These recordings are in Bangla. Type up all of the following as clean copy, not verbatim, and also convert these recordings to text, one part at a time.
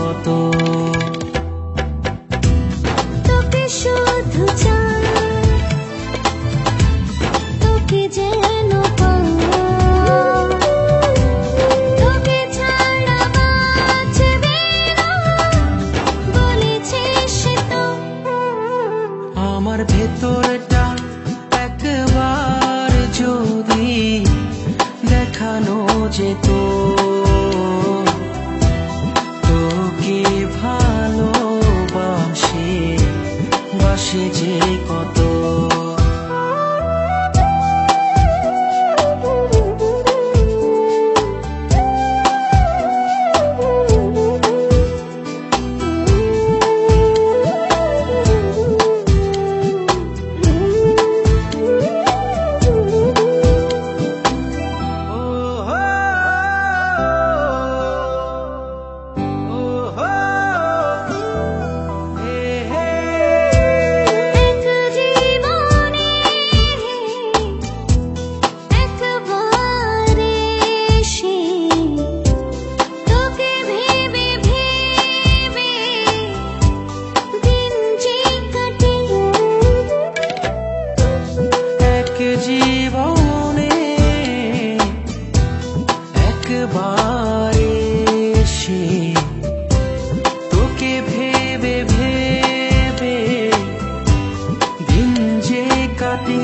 কত। তোকে শুধু চাই, তোকে যেন পাই, তোকে ছাড়া বাঁচবে না বলেছিস তো। আমার ভেতরটা একবার যদি দেখানো যেত, তোকে ভালোবাসে বাসে যে কত। জীবনে একবার এসে তোকে ভেবে ভেবে দিন যে কাটে।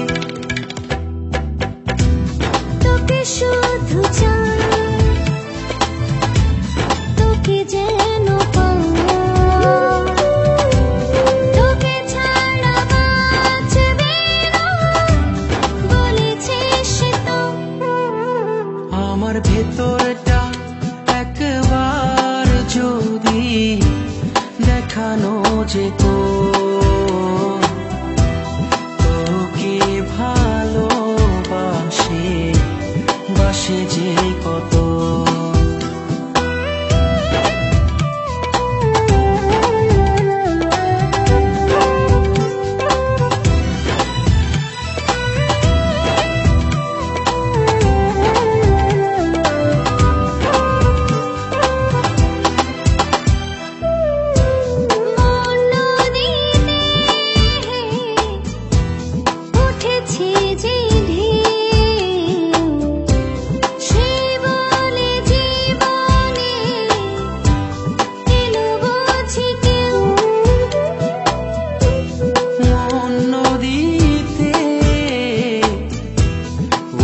তোকে শুধু চাই, তোকে যেন পাই, তোকে ছাড়া বাঁচবে না বলেছিস তো। আমার ভেতরটা একবার যদি দেখানো যেত, তোকে ভালোবাসে বাসে যে কত।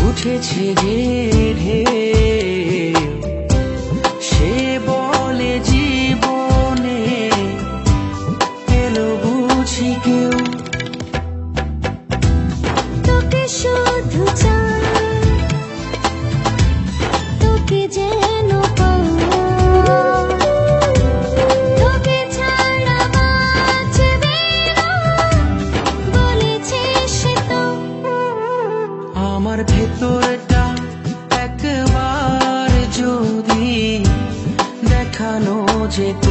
উঠেছে যে ঢেউ, সে বলে জীবনে এলো বুঝি কেউ। তোকে শুধু চাই, তোকে যেন পাই, তোকে ছাড়া বাঁচবে না বলেছিস তো। আমার ভেতরটা একবার যদি দেখানো যেত,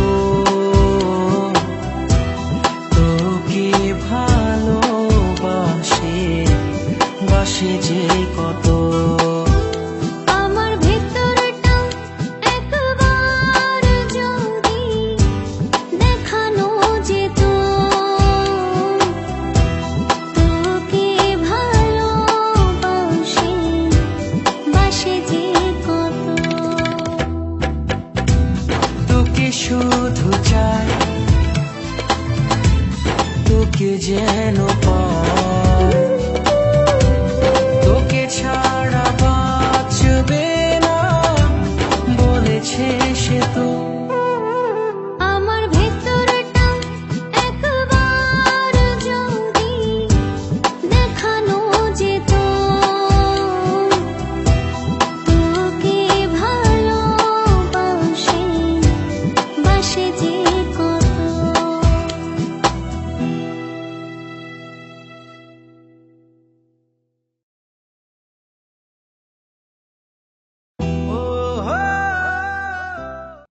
তোকে ভালোবাসে বাসে যে